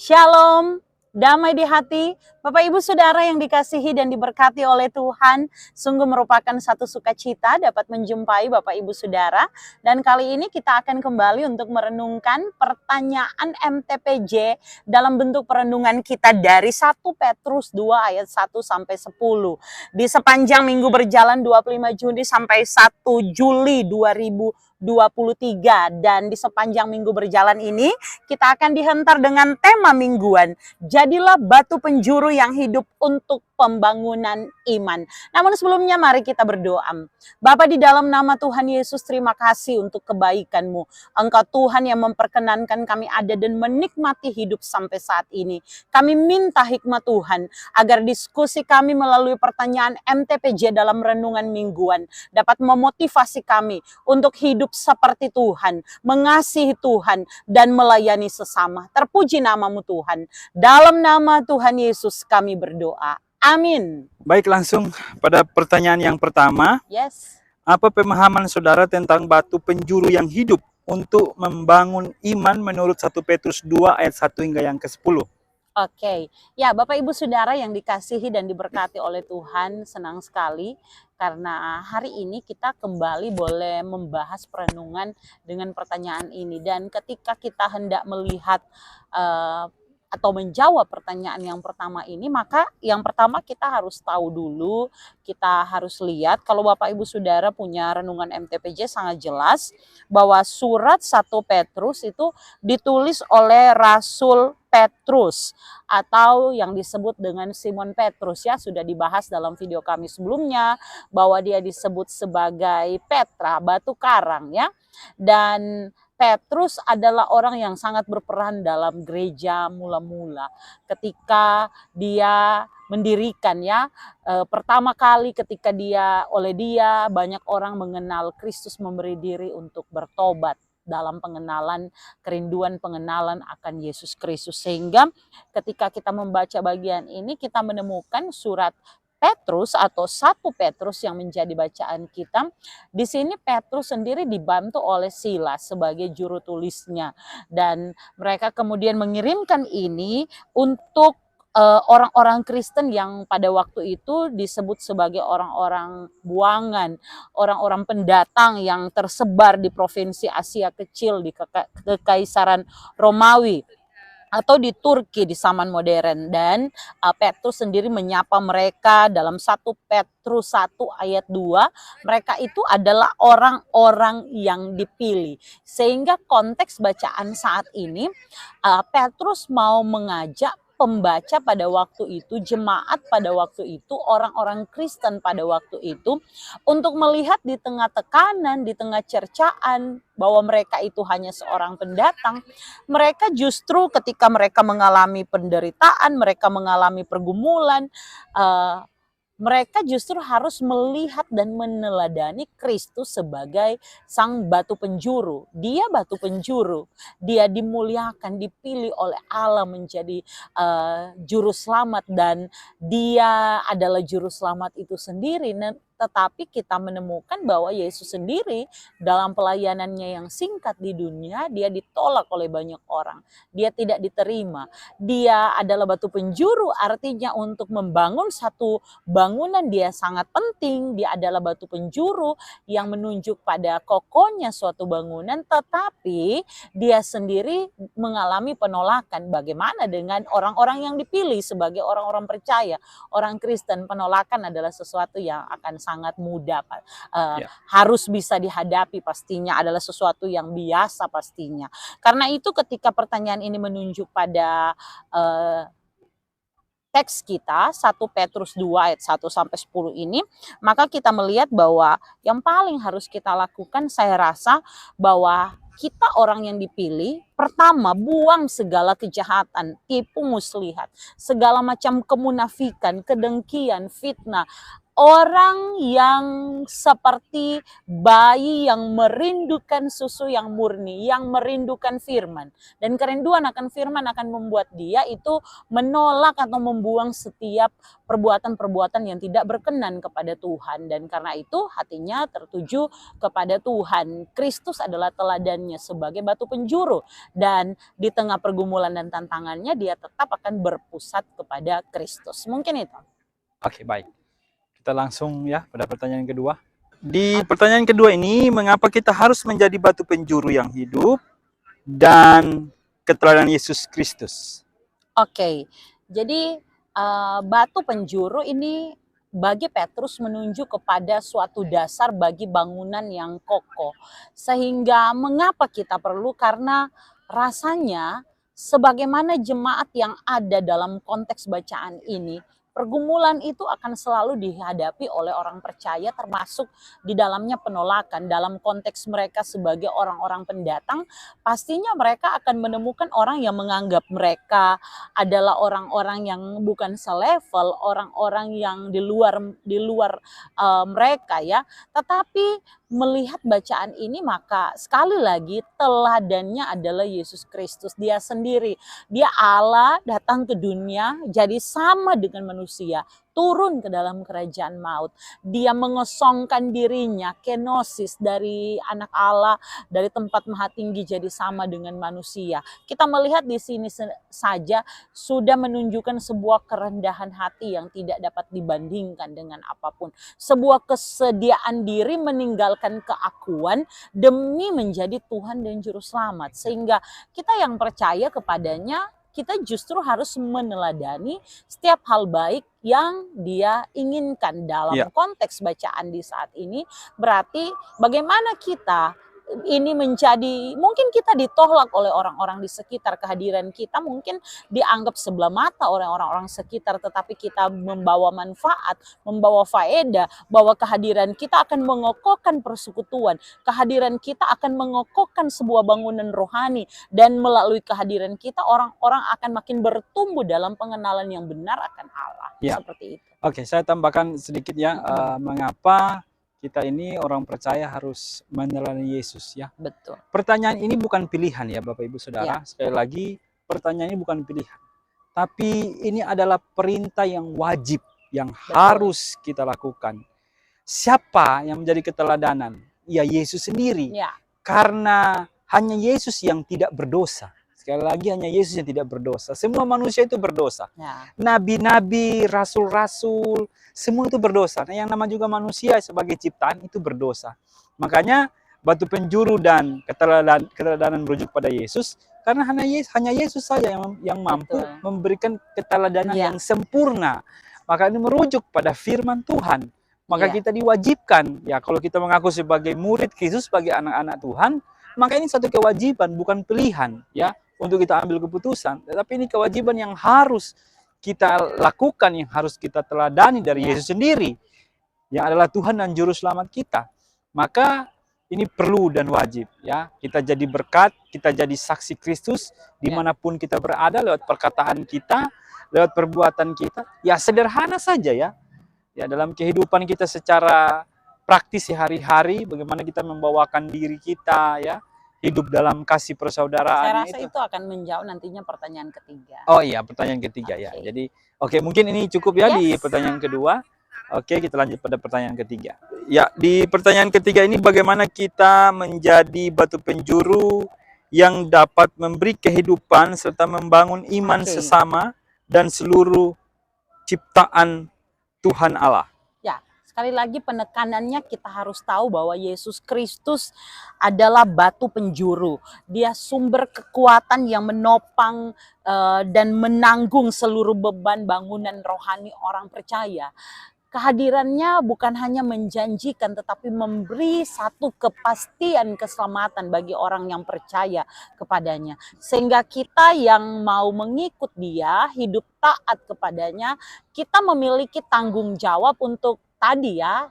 Shalom, damai di hati, Bapak Ibu Saudara yang dikasihi dan diberkati oleh Tuhan. Sungguh merupakan satu sukacita dapat menjumpai Bapak Ibu Saudara. Dan kali ini kita akan kembali untuk merenungkan pertanyaan MTPJ dalam bentuk perenungan kita dari 1 Petrus 2 ayat 1 sampai 10. Di sepanjang minggu berjalan 25 Juni sampai 1 Juli 2023. Dan di sepanjang minggu berjalan ini kita akan dihentar dengan tema mingguan, jadilah batu penjuru yang hidup untuk pembangunan iman. Namun sebelumnya mari kita berdoa. Bapa, di dalam nama Tuhan Yesus, terima kasih untuk kebaikan-Mu. Engkau Tuhan yang memperkenankan kami ada dan menikmati hidup sampai saat ini. Kami minta hikmat Tuhan agar diskusi kami melalui pertanyaan MTPJ dalam renungan mingguan dapat memotivasi kami untuk hidup seperti Tuhan, mengasihi Tuhan dan melayani sesama. Terpuji namamu Tuhan. Dalam nama Tuhan Yesus kami berdoa. Amin. Baik, langsung pada pertanyaan yang pertama. Yes. Apa pemahaman saudara tentang batu penjuru yang hidup untuk membangun iman menurut 1 Petrus 2 ayat 1 hingga yang ke-10? Oke. Ya, Bapak Ibu Saudara yang dikasihi dan diberkati oleh Tuhan, senang sekali karena hari ini kita kembali boleh membahas perenungan dengan pertanyaan ini. Dan ketika kita hendak melihat atau menjawab pertanyaan yang pertama ini, maka yang pertama kita harus tahu dulu, kita harus lihat kalau Bapak Ibu Saudara punya renungan MTPJ sangat jelas bahwa surat 1 Petrus itu ditulis oleh Rasul Petrus atau yang disebut dengan Simon Petrus, ya, sudah dibahas dalam video kami sebelumnya bahwa dia disebut sebagai Petra, batu karang, ya. Dan Petrus adalah orang yang sangat berperan dalam gereja mula-mula ketika dia mendirikan, ya, pertama kali ketika oleh dia banyak orang mengenal Kristus, memberi diri untuk bertobat dalam pengenalan, kerinduan pengenalan akan Yesus Kristus. Sehingga ketika kita membaca bagian ini kita menemukan surat Petrus atau 1 Petrus yang menjadi bacaan kita. Di sini Petrus sendiri dibantu oleh Silas sebagai juru tulisnya. Dan mereka kemudian mengirimkan ini untuk orang-orang Kristen yang pada waktu itu disebut sebagai orang-orang buangan, orang-orang pendatang yang tersebar di provinsi Asia Kecil, di Kekaisaran Romawi atau di Turki di zaman modern. Dan Petrus sendiri menyapa mereka dalam 1 Petrus 1 ayat 2, mereka itu adalah orang-orang yang dipilih. Sehingga konteks bacaan saat ini Petrus mau mengajak pembaca pada waktu itu, jemaat pada waktu itu, orang-orang Kristen pada waktu itu untuk melihat di tengah tekanan, di tengah cercaan bahwa mereka itu hanya seorang pendatang, mereka justru ketika mereka mengalami penderitaan, mereka mengalami pergumulan, mereka justru harus melihat dan meneladani Kristus sebagai sang batu penjuru. Dia batu penjuru, dia dimuliakan, dipilih oleh Allah menjadi juru selamat, dan dia adalah juru selamat itu sendiri. Tetapi kita menemukan bahwa Yesus sendiri dalam pelayanannya yang singkat di dunia, dia ditolak oleh banyak orang. Dia tidak diterima. Dia adalah batu penjuru, artinya untuk membangun satu bangunan dia sangat penting. Dia adalah batu penjuru yang menunjuk pada kokohnya suatu bangunan, tetapi dia sendiri mengalami penolakan. Bagaimana dengan orang-orang yang dipilih sebagai orang-orang percaya, orang Kristen? Penolakan adalah sesuatu yang akan sangat mudah, harus bisa dihadapi, pastinya adalah sesuatu yang biasa pastinya. Karena itu ketika pertanyaan ini menunjuk pada teks kita 1 Petrus 2 ayat 1 sampai 10 ini, maka kita melihat bahwa yang paling harus kita lakukan, saya rasa bahwa kita orang yang dipilih, pertama buang segala kejahatan, tipu muslihat, segala macam kemunafikan, kedengkian, fitnah, orang yang seperti bayi yang merindukan susu yang murni, yang merindukan firman. Dan kerinduan akan firman akan membuat dia itu menolak atau membuang setiap perbuatan-perbuatan yang tidak berkenan kepada Tuhan. Dan karena itu hatinya tertuju kepada Tuhan. Kristus adalah teladannya sebagai batu penjuru. Dan di tengah pergumulan dan tantangannya dia tetap akan berpusat kepada Kristus. Mungkin itu. Oke, baik. Kita langsung ya pada pertanyaan kedua. Di pertanyaan kedua ini, mengapa kita harus menjadi batu penjuru yang hidup dan keteladanan Yesus Kristus? Oke, jadi batu penjuru ini bagi Petrus menunjuk kepada suatu dasar bagi bangunan yang kokoh. Sehingga mengapa kita perlu? Karena rasanya sebagaimana jemaat yang ada dalam konteks bacaan ini, pergumulan itu akan selalu dihadapi oleh orang percaya, termasuk di dalamnya penolakan. Dalam konteks mereka sebagai orang-orang pendatang, pastinya mereka akan menemukan orang yang menganggap mereka adalah orang-orang yang bukan selevel, orang-orang yang di luar mereka ya. Tetapi melihat bacaan ini, maka sekali lagi teladannya adalah Yesus Kristus, dia sendiri. Dia Allah datang ke dunia jadi sama dengan manusia, turun ke dalam kerajaan maut. Dia mengosongkan dirinya, kenosis dari anak Allah, dari tempat maha tinggi jadi sama dengan manusia. Kita melihat di sini saja sudah menunjukkan sebuah kerendahan hati yang tidak dapat dibandingkan dengan apapun. Sebuah kesediaan diri meninggalkan keakuan demi menjadi Tuhan dan Juru Selamat. Sehingga kita yang percaya kepadanya, kita justru harus meneladani setiap hal baik yang dia inginkan dalam konteks bacaan di saat ini. Berarti bagaimana kita ini menjadi, mungkin kita ditolak oleh orang-orang di sekitar, kehadiran kita mungkin dianggap sebelah mata oleh orang-orang sekitar, tetapi kita membawa manfaat, membawa faedah, bahwa kehadiran kita akan mengokohkan persekutuan, kehadiran kita akan mengokohkan sebuah bangunan rohani, dan melalui kehadiran kita orang-orang akan makin bertumbuh dalam pengenalan yang benar akan Allah. Seperti itu. Oke, saya tambahkan sedikit ya, mengapa kita ini orang percaya harus meneladani Yesus ya. Betul. Pertanyaan ini bukan pilihan ya Bapak Ibu Saudara. Sekali lagi, pertanyaan ini bukan pilihan. Tapi ini adalah perintah yang wajib, yang harus kita lakukan. Siapa yang menjadi keteladanan? Ya Yesus sendiri. Karena hanya Yesus yang tidak berdosa. Sekali lagi, hanya Yesus yang tidak berdosa. Semua manusia itu berdosa. Nabi-nabi, rasul-rasul, semua itu berdosa. Nah, yang nama juga manusia sebagai ciptaan itu berdosa. Makanya batu penjuru dan keteladanan merujuk pada Yesus, karena hanya Yesus saja yang mampu memberikan keteladanan yang sempurna. Maka ini merujuk pada firman Tuhan. Maka kita diwajibkan, ya kalau kita mengaku sebagai murid Kristus, sebagai anak-anak Tuhan, maka ini satu kewajiban, bukan pilihan, ya, untuk kita ambil keputusan. Tetapi ini kewajiban yang harus kita lakukan, yang harus kita teladani dari Yesus sendiri, yang adalah Tuhan dan Juru Selamat kita. Maka ini perlu dan wajib, ya. Kita jadi berkat, kita jadi saksi Kristus dimanapun kita berada, lewat perkataan kita, lewat perbuatan kita. Ya sederhana saja ya. Ya dalam kehidupan kita secara praktis sehari-hari, bagaimana kita membawakan diri kita, ya. Hidup dalam kasih persaudaraan. Saya rasa itu akan menjawab nantinya pertanyaan ketiga. Oh iya, pertanyaan ketiga ya. Jadi mungkin ini cukup ya di pertanyaan kedua. Oke, kita lanjut pada pertanyaan ketiga. Ya, di pertanyaan ketiga ini bagaimana kita menjadi batu penjuru yang dapat memberi kehidupan serta membangun iman sesama dan seluruh ciptaan Tuhan Allah. Sekali lagi penekanannya, kita harus tahu bahwa Yesus Kristus adalah batu penjuru. Dia sumber kekuatan yang menopang dan menanggung seluruh beban bangunan rohani orang percaya. Kehadirannya bukan hanya menjanjikan, tetapi memberi satu kepastian keselamatan bagi orang yang percaya kepadanya. Sehingga kita yang mau mengikut dia, hidup taat kepadanya, kita memiliki tanggung jawab untuk tadi ya,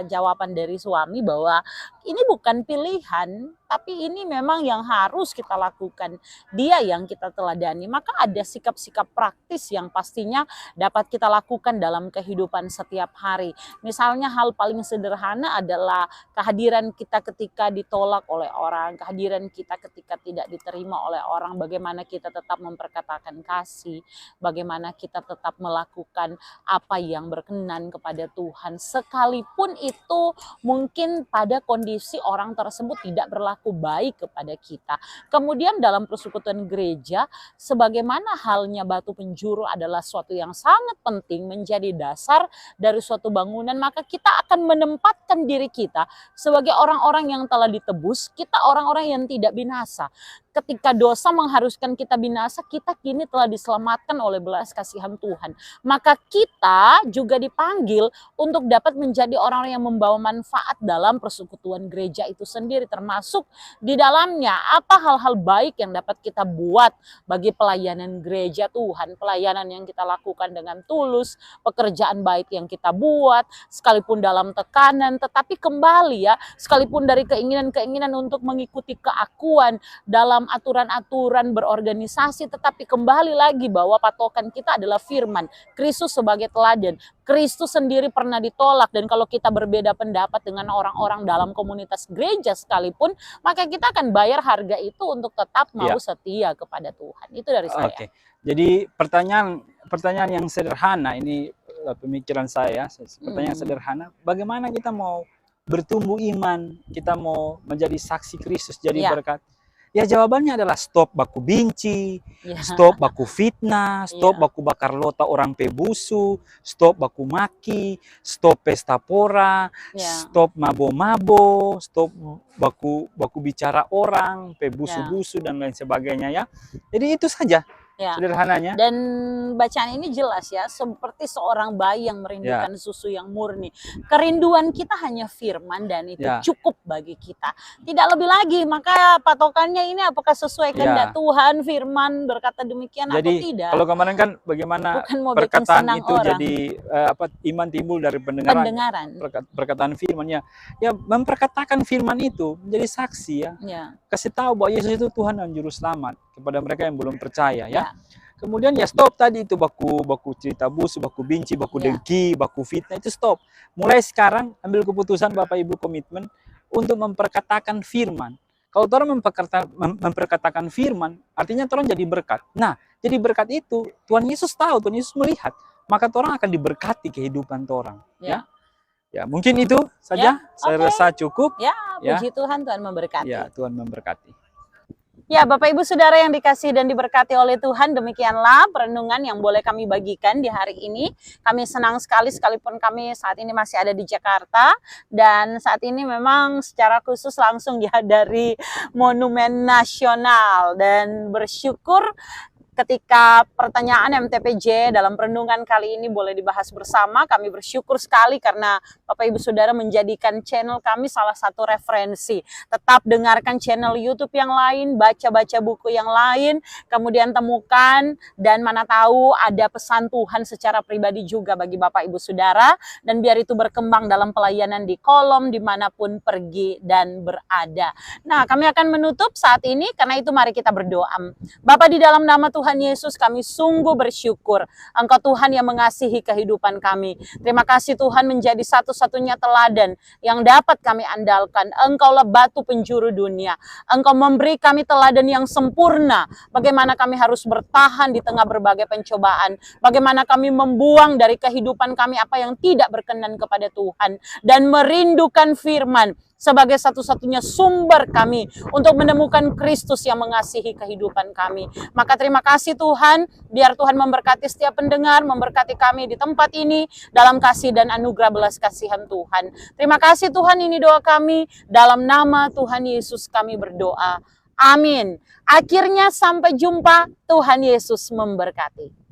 jawaban dari suami bahwa ini bukan pilihan, tapi ini memang yang harus kita lakukan. Dia yang kita teladani. Maka ada sikap-sikap praktis yang pastinya dapat kita lakukan dalam kehidupan setiap hari. Misalnya hal paling sederhana adalah kehadiran kita ketika ditolak oleh orang, kehadiran kita ketika tidak diterima oleh orang, bagaimana kita tetap memperkatakan kasih, bagaimana kita tetap melakukan apa yang berkenan kepada Tuhan, sekalipun itu mungkin pada kondisi orang tersebut tidak berlaku baik kepada kita. Kemudian dalam persekutuan gereja, sebagaimana halnya batu penjuru adalah suatu yang sangat penting menjadi dasar dari suatu bangunan, maka kita akan menempatkan diri kita sebagai orang-orang yang telah ditebus, kita orang-orang yang tidak binasa. Ketika dosa mengharuskan kita binasa, kita kini telah diselamatkan oleh belas kasihan Tuhan. Maka kita juga dipanggil untuk dapat menjadi orang-orang yang membawa manfaat dalam persekutuan gereja itu sendiri, termasuk di dalamnya apa hal-hal baik yang dapat kita buat bagi pelayanan gereja Tuhan, pelayanan yang kita lakukan dengan tulus, pekerjaan baik yang kita buat, sekalipun dalam tekanan, tetapi kembali ya, sekalipun dari keinginan-keinginan untuk mengikuti keakuan dalam aturan-aturan berorganisasi, tetapi kembali lagi bahwa patokan kita adalah firman, Kristus sebagai teladan. Kristus sendiri pernah ditolak, dan kalau kita berbeda pendapat dengan orang-orang dalam komunitas gereja sekalipun, maka kita akan bayar harga itu untuk tetap mau setia kepada Tuhan. Itu dari saya. Oke. Jadi pertanyaan yang sederhana ini, pemikiran saya, pertanyaan sederhana, bagaimana kita mau bertumbuh iman, kita mau menjadi saksi Kristus, jadi berkat? Ya jawabannya adalah stop baku benci, stop baku fitnah, stop baku bakar lota orang pebusu, stop baku maki, stop pesta pora, stop mabo-mabo, stop baku bicara orang, pebusu-busu dan lain sebagainya ya. Jadi itu saja. Sederhananya. Dan bacaan ini jelas ya, seperti seorang bayi yang merindukan susu yang murni. Kerinduan kita hanya firman, dan itu cukup bagi kita. Tidak lebih lagi, maka patokannya ini apakah sesuai kehendak Tuhan, firman berkata demikian atau tidak. Kalau kemarin kan bagaimana perkataan itu orang. Jadi iman timbul dari pendengaran. Perkataan firman ya memperkatakan firman itu menjadi saksi ya. Kasih tahu bahwa Yesus itu Tuhan dan Juru Selamat kepada mereka yang belum percaya ya. Kemudian ya stop tadi itu baku cerita busuk, baku benci, baku dengki, baku fitnah, itu stop. Mulai sekarang ambil keputusan Bapak Ibu, komitmen untuk memperkatakan firman. Kalau orang memperkatakan firman, artinya orang jadi berkat. Nah, jadi berkat itu Tuhan Yesus tahu, Tuhan Yesus melihat, maka orang akan diberkati kehidupan orang. Ya, mungkin itu saja. Saya rasa cukup. Puji Tuhan, Tuhan memberkati. Ya, Tuhan memberkati. Ya, Bapak Ibu Saudara yang dikasihi dan diberkati oleh Tuhan, demikianlah perenungan yang boleh kami bagikan di hari ini. Kami senang sekali, sekalipun kami saat ini masih ada di Jakarta, dan saat ini memang secara khusus langsung ya dari Monumen Nasional, dan bersyukur ketika pertanyaan MTPJ dalam perenungan kali ini boleh dibahas bersama. Kami bersyukur sekali karena Bapak Ibu Saudara menjadikan channel kami salah satu referensi. Tetap dengarkan channel YouTube yang lain, baca-baca buku yang lain, kemudian temukan, dan mana tahu ada pesan Tuhan secara pribadi juga bagi Bapak Ibu Saudara, dan biar itu berkembang dalam pelayanan di kolom dimanapun pergi dan berada. Nah, kami akan menutup saat ini, karena itu mari kita berdoa. Bapa, di dalam nama Tuhan Yesus, kami sungguh bersyukur Engkau Tuhan yang mengasihi kehidupan kami. Terima kasih Tuhan menjadi satu-satunya teladan yang dapat kami andalkan. Engkaulah batu penjuru dunia. Engkau memberi kami teladan yang sempurna. Bagaimana kami harus bertahan di tengah berbagai pencobaan. Bagaimana kami membuang dari kehidupan kami apa yang tidak berkenan kepada Tuhan. Dan merindukan firman sebagai satu-satunya sumber kami untuk menemukan Kristus yang mengasihi kehidupan kami. Maka terima kasih Tuhan, biar Tuhan memberkati setiap pendengar, memberkati kami di tempat ini dalam kasih dan anugerah belas kasihan Tuhan. Terima kasih Tuhan, ini doa kami, dalam nama Tuhan Yesus kami berdoa. Amin. Akhirnya sampai jumpa, Tuhan Yesus memberkati.